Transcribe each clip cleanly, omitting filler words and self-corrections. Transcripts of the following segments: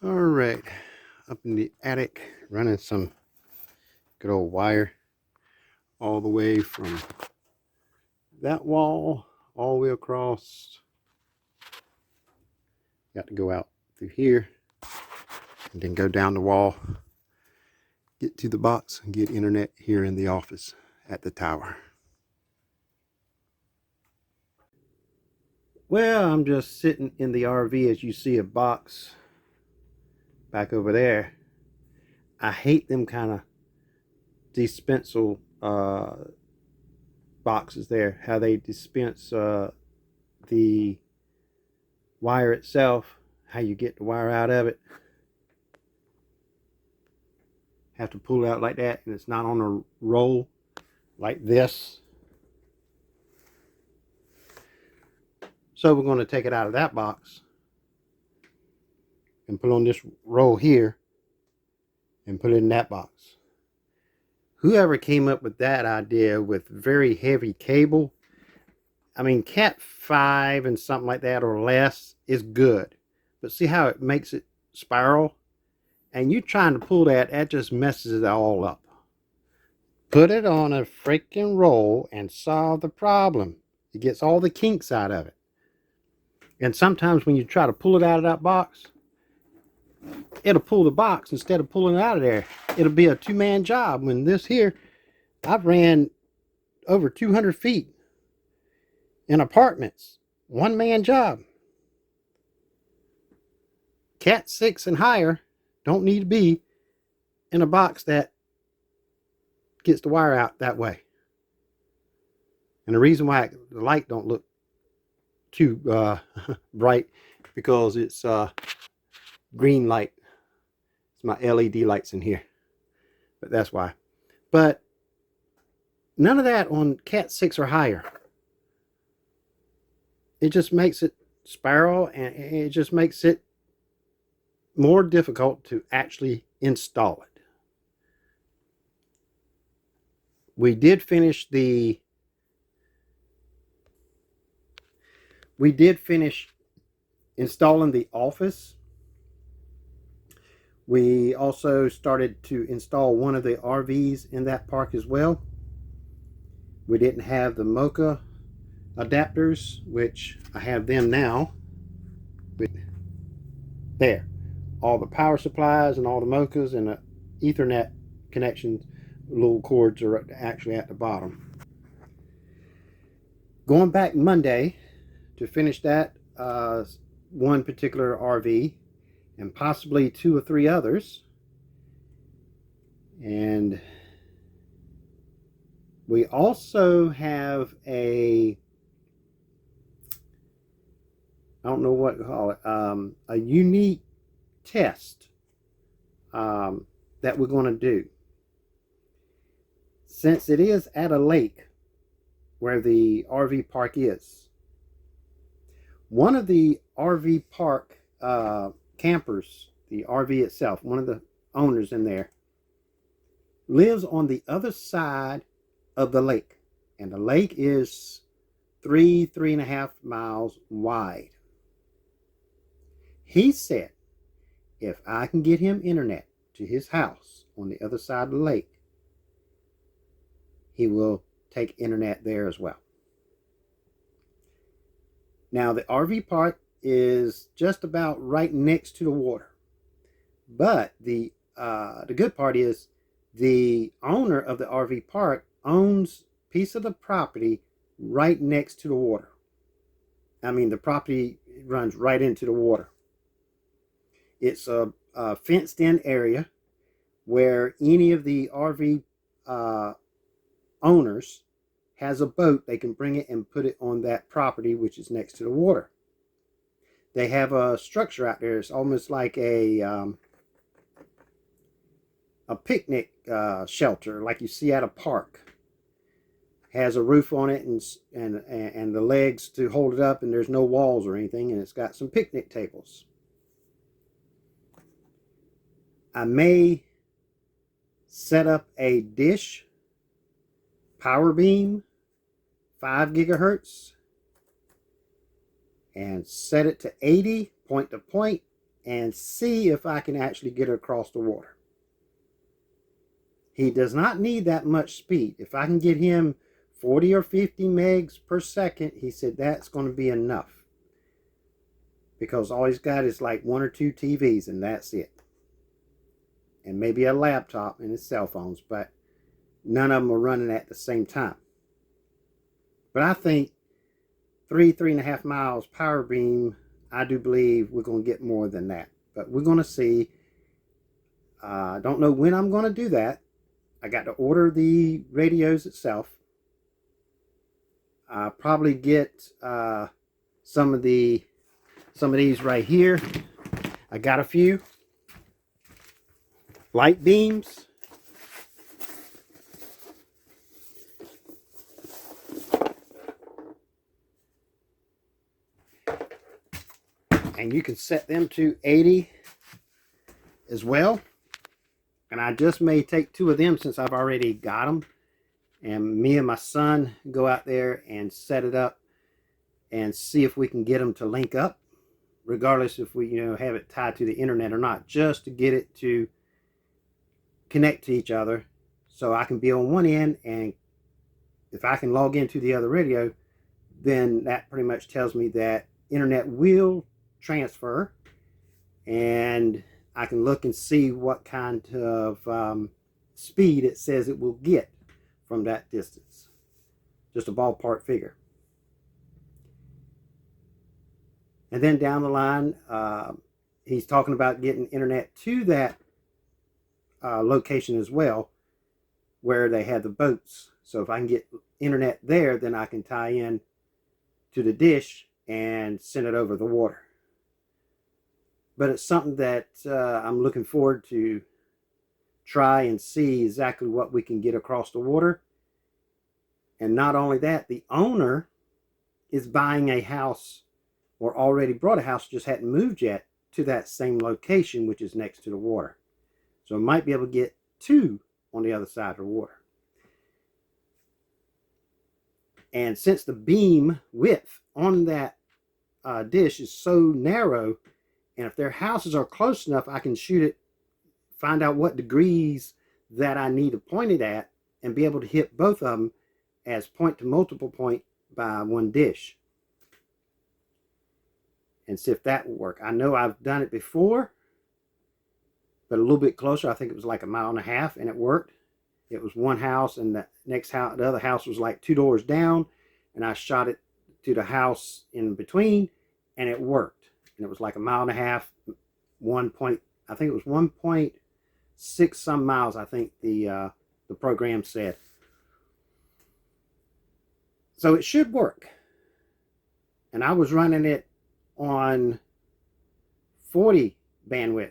All right, up in the attic, running some good old wire all the way from that wall all the way across. Got to go out through here and then go down the wall, get to the box and get internet here in the office at the tower. Well, I'm just sitting in the RV as you see a box back over there. I hate them kind of dispensal boxes there, how they dispense the wire itself, how you get the wire out of it. Have to pull it out like that, and it's not on a roll like this. So we're going to take it out of that box and put on this roll here and put it in that box. Whoever came up with that idea with very heavy cable, I mean, Cat 5 and something like that or less is good. But see how it makes it spiral? And you trying to pull that, that just messes it all up. Put it on a freaking roll and solve the problem. It gets all the kinks out of it. And sometimes when you try to pull it out of that box, it'll pull the box instead of pulling it out of there. It'll be a two-man job. When this here, I've ran over 200 feet in apartments. One-man job. Cat 6 and higher don't need to be in a box that gets the wire out that way. And the reason why the light don't look too bright, because it's green light. It's my LED lights in here, but that's why. But none of that on Cat 6 or higher. It just makes it spiral, and it just makes it more difficult to actually install it. We did finish installing the office. We also started to install one of the RVs in that park as well. We didn't have the Mocha adapters, which I have them now. There, all the power supplies and all the Mochas and the Ethernet connections, little cords are actually at the bottom. Going back Monday to finish that one particular RV and possibly 2 or 3 others. And we also have a, I don't know what to call it, a unique test that we're going to do. Since it is at a lake where the RV park is, one of the RV park campers, the RV itself, one of the owners in there, lives on the other side of the lake. And the lake is 3.5 miles wide. He said, if I can get him internet to his house on the other side of the lake, he will take internet there as well. Now, the RV park is just about right next to the water. But the good part is the owner of the RV park owns a piece of the property right next to the water. I mean, the property runs right into the water. It's a fenced-in area where any of the RV owners has a boat. They can bring it and put it on that property, which is next to the water. They have a structure out there. It's almost like a picnic shelter, like you see at a park. Has a roof on it and the legs to hold it up, and there's no walls or anything, and it's got some picnic tables. I may set up a dish power beam 5 gigahertz and set it to 80 point to point and see if I can actually get it across the water. He does not need that much speed. If I can get him 40 or 50 megs per second, he said that's going to be enough. Because all he's got is like 1 or 2 TVs, and that's it. And maybe a laptop and his cell phones, but none of them are running at the same time. But I think 3.5 miles power beam, I do believe we're going to get more than that. But we're going to see. I don't know when I'm going to do that. I got to order the radios itself. I'll probably get some of these right here. I got a few light beams. And you can set them to 80 as well. And I just may take 2 of them since I've already got them. And me and my son go out there and set it up and see if we can get them to link up, regardless if we have it tied to the internet or not, just to get it to connect to each other, so I can be on one end, and if I can log into the other radio, then that pretty much tells me that internet will transfer, and I can look and see what kind of speed it says it will get from that distance. Just a ballpark figure. And then down the line, he's talking about getting internet to that location as well, where they have the boats. So if I can get internet there, then I can tie in to the dish and send it over the water. But it's something that I'm looking forward to try and see exactly what we can get across the water. And not only that, the owner is buying a house, or already brought a house, just hadn't moved yet, to that same location, which is next to the water. So I might be able to get 2 on the other side of the water. And since the beam width on that dish is so narrow, and if their houses are close enough, I can shoot it, find out what degrees that I need to point it at, and be able to hit both of them as point to multiple point by one dish. And see if that will work. I know I've done it before, but a little bit closer. I think it was like 1.5 miles, and it worked. It was one house, and the next house, the other house was like 2 doors down, and I shot it to the house in between, and it worked. And it was like 1.5 miles, I think it was 1.6 some miles, I think the program said. So it should work. And I was running it on 40 bandwidth.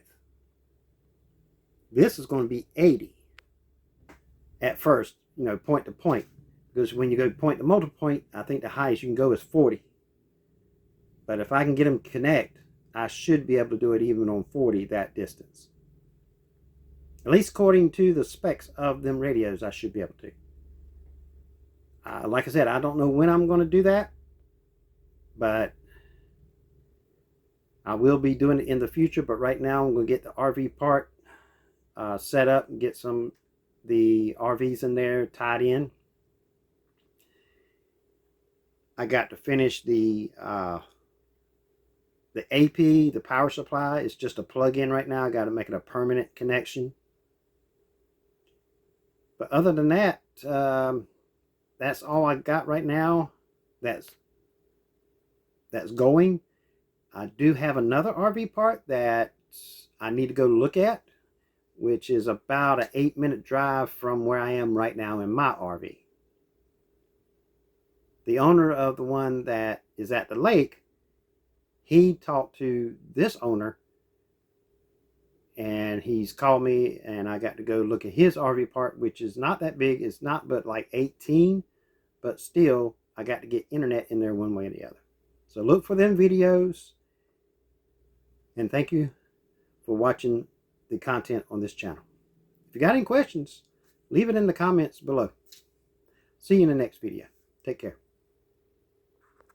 This is going to be 80 at first, point to point, because when you go point to multiple point, I think the highest you can go is 40. But if I can get them to connect, I should be able to do it even on 40, that distance. At least according to the specs of them radios, I should be able to. Like I said, I don't know when I'm going to do that, but I will be doing it in the future. But right now I'm going to get the RV part set up and get the RVs in there tied in. I got to finish the AP, the power supply. It's just a plug-in right now. I got to make it a permanent connection. But other than that, that's all I got right now. That's going. I do have another RV part that I need to go look at, which is about an 8-minute drive from where I am right now in my RV. The owner of the one that is at the lake, he talked to this owner, and he's called me, and I got to go look at his RV park, which is not that big. It's not but like 18, but still I got to get internet in there one way or the other. So look for them videos, and thank you for watching the content on this channel. If you got any questions, leave it in the comments below. See you in the next video. Take care.